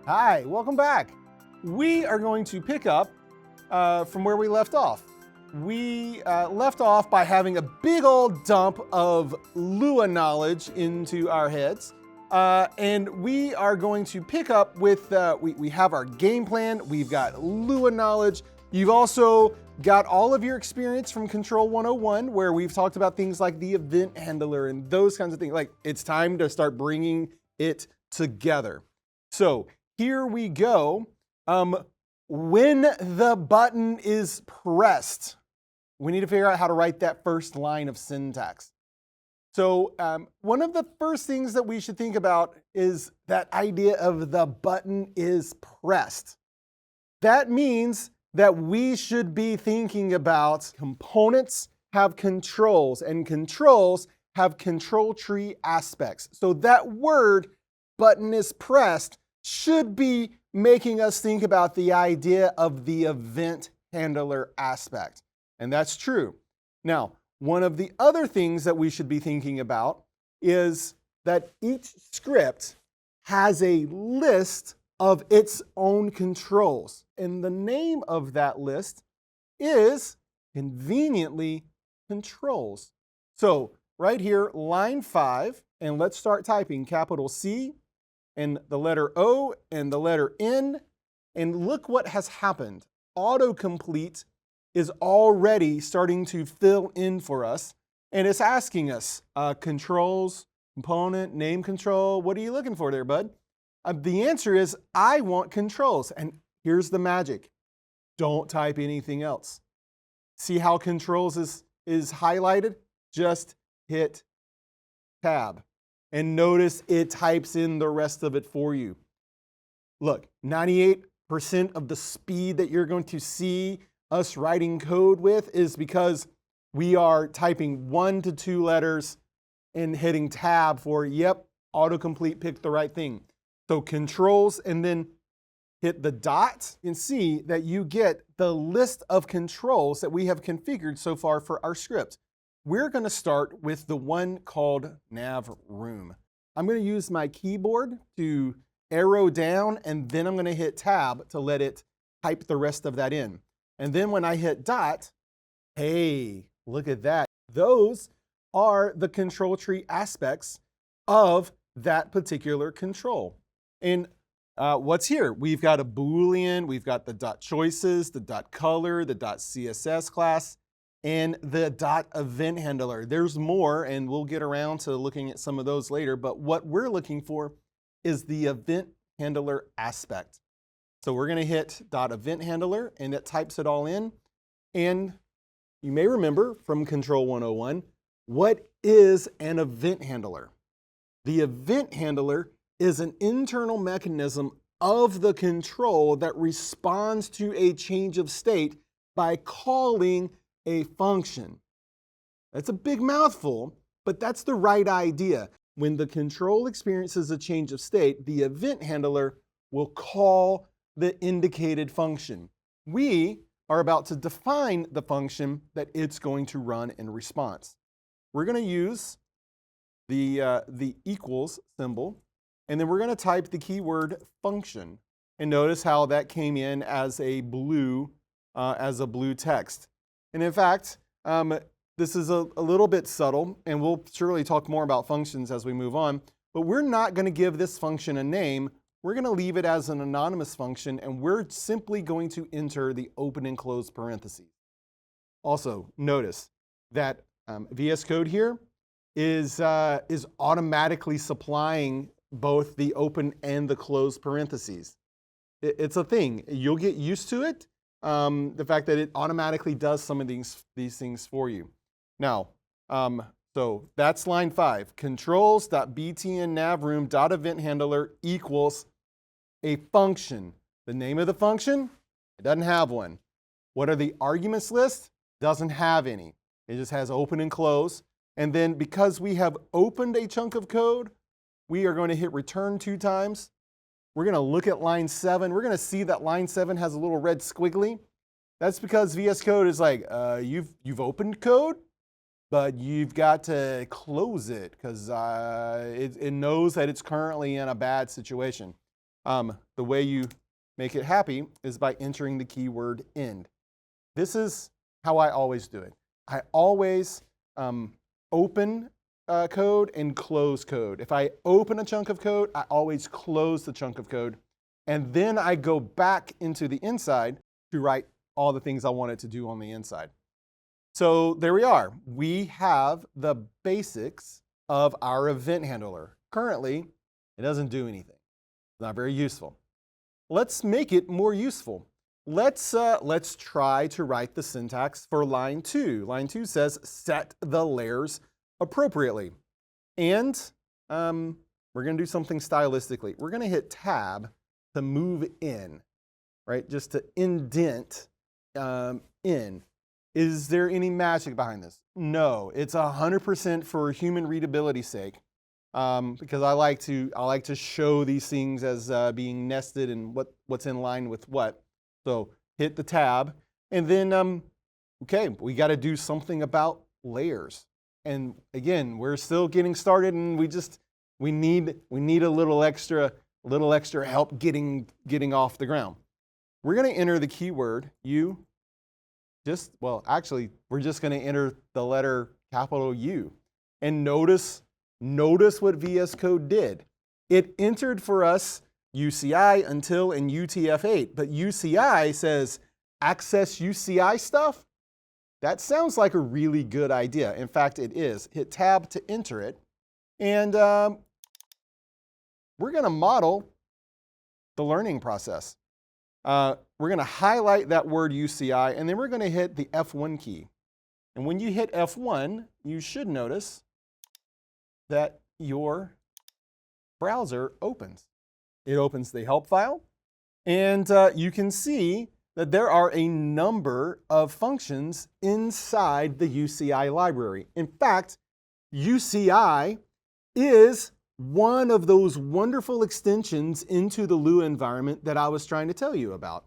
Hi, welcome back. We are going to pick up from where we left off. We left off by having a big old dump of Lua knowledge into our heads. And we are going to pick up with, we have our game plan, we've got Lua knowledge. You've also got all of your experience from Control 101, where we've talked about things like the event handler and those kinds of things. Like, it's time to start bringing it together. So here we go. When the button is pressed, we need to figure out how to write that first line of syntax. So one of the first things that we should think about is that idea of the button is pressed. That means that we should be thinking about components have controls, and controls have control tree aspects. So that word, button is pressed, should be making us think about the idea of the event handler aspect. And that's true. Now, one of the other things that we should be thinking about is that each script has a list of its own controls. And the name of that list is conveniently controls. So right here, line 5, and let's start typing capital C and the letter O and the letter N, and look what has happened. Autocomplete is already starting to fill in for us, and it's asking us controls, component, name control. What are you looking for there, bud? The answer is I want controls, and here's the magic. Don't type anything else. See how controls is highlighted? Just hit tab. And notice it types in the rest of it for you. Look, 98% of the speed that you're going to see us writing code with is because we are typing 1 to 2 letters and hitting tab for, yep, autocomplete picked the right thing. So controls and then hit the dot. You can see that you get the list of controls that we have configured so far for our script. We're going to start with the one called nav room. I'm going to use my keyboard to arrow down, and then I'm going to hit tab to let it type the rest of that in. And then when I hit dot, hey, look at that. Those are the control tree aspects of that particular control. And what's here? We've got a Boolean, we've got the dot choices, the dot color, the dot CSS class, and the dot event handler. There's more, and we'll get around to looking at some of those later, but what we're looking for is the event handler aspect. So we're gonna hit dot event handler, and it types it all in. And you may remember from Control 101, what is an event handler? The event handler is an internal mechanism of the control that responds to a change of state by calling a function. That's a big mouthful, but that's the right idea. When the control experiences a change of state, the event handler will call the indicated function. We are about to define the function that it's going to run in response. We're going to use the equals symbol, and then we're going to type the keyword function. And notice how that came in as a blue text. And in fact, this is a little bit subtle, and we'll surely talk more about functions as we move on, but we're not going to give this function a name. We're going to leave it as an anonymous function, and we're simply going to enter the open and close parentheses. Also, notice that VS Code here is automatically supplying both the open and the close parentheses. It's a thing. You'll get used to it. The fact that it automatically does some of these things for you. Now, so that's line 5. Controls.btnnavroom.eventhandler equals a function. The name of the function? It doesn't have one. What are the arguments list? Doesn't have any. It just has open and close. And then because we have opened a chunk of code, we are going to hit return 2 times. We're going to look at line 7. We're going to see that line 7 has a little red squiggly. That's because VS Code is like, you've opened code, but you've got to close it because it knows that it's currently in a bad situation. The way you make it happy is by entering the keyword end. This is how I always do it. I always open code and close code. If I open a chunk of code, I always close the chunk of code. And then I go back into the inside to write all the things I want it to do on the inside. So there we are. We have the basics of our event handler. Currently, it doesn't do anything. It's not very useful. Let's make it more useful. Let's try to write the syntax for line 2. Line 2 says set the layers appropriately. And we're going to do something stylistically. We're going to hit tab to move in, right? Just to indent in. Is there any magic behind this? No, it's 100% for human readability's sake, because I like to show these things as being nested and what's in line with what. So hit the tab, and then okay, we got to do something about layers. And again, we're still getting started, and we need a little extra help getting off the ground. We're going to enter the keyword U. We're just going to enter the letter capital U. And notice what VS Code did. It entered for us UCI, until, and UTF-8. But UCI says access UCI stuff? That sounds like a really good idea. In fact, it is. Hit tab to enter it. And we're going to model the learning process. We're going to highlight that word UCI, and then we're going to hit the F1 key. And when you hit F1, you should notice that your browser opens. It opens the help file, and you can see that there are a number of functions inside the UCI library. In fact, UCI is one of those wonderful extensions into the Lua environment that I was trying to tell you about.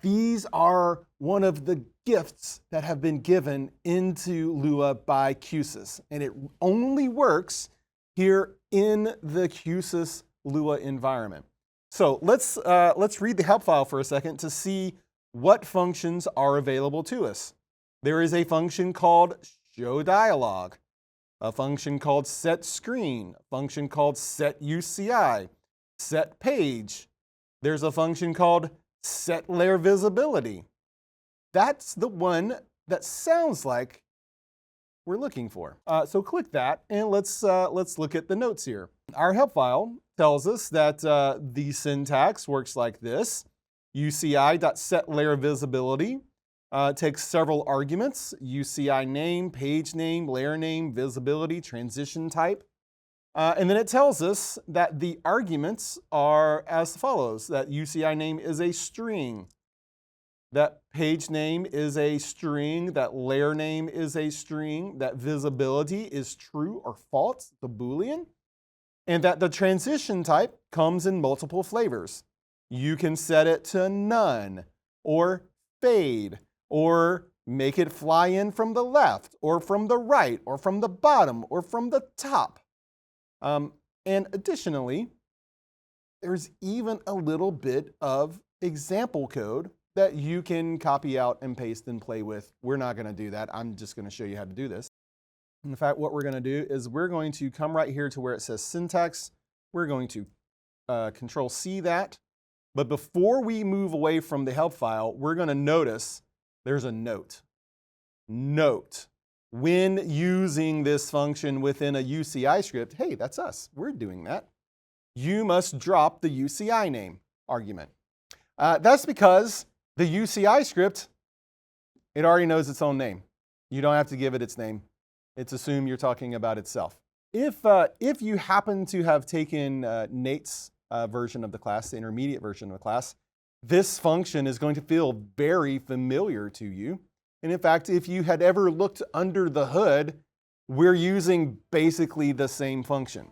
These are one of the gifts that have been given into Lua by Q-SYS, and it only works here in the Q-SYS Lua environment. So let's read the help file for a second to see what functions are available to us. There is a function called show dialog, a function called set screen, a function called set UCI, set page. There's a function called set layer visibility. That's the one that sounds like we're looking for. So click that, and let's look at the notes here. Our help file tells us that the syntax works like this. UCI.setLayerVisibility takes several arguments: UCI name, page name, layer name, visibility, transition type. And then it tells us that the arguments are as follows: that UCI name is a string, that page name is a string, that layer name is a string, that visibility is true or false, the Boolean, and that the transition type comes in multiple flavors. You can set it to none, or fade, or make it fly in from the left, or from the right, or from the bottom, or from the top. And additionally, there's even a little bit of example code that you can copy out and paste and play with. We're not going to do that. I'm just going to show you how to do this. In fact, what we're going to do is we're going to come right here to where it says syntax. We're going to Control C that. But before we move away from the help file, we're going to notice there's a note. Note. When using this function within a UCI script, hey, that's us. We're doing that. You must drop the UCI name argument. That's because the UCI script, it already knows its own name. You don't have to give it its name. It's assumed you're talking about itself. If you happen to have taken Nate's version of the class, the intermediate version of the class, this function is going to feel very familiar to you. And in fact, if you had ever looked under the hood, we're using basically the same function.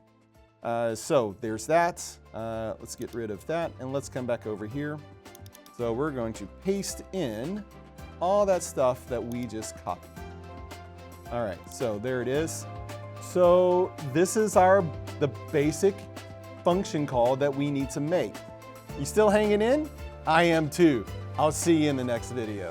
So there's that. Let's get rid of that, and let's come back over here. So we're going to paste in all that stuff that we just copied. All right, so there it is. So this is the basic function call that we need to make. You still hanging in? I am too. I'll see you in the next video.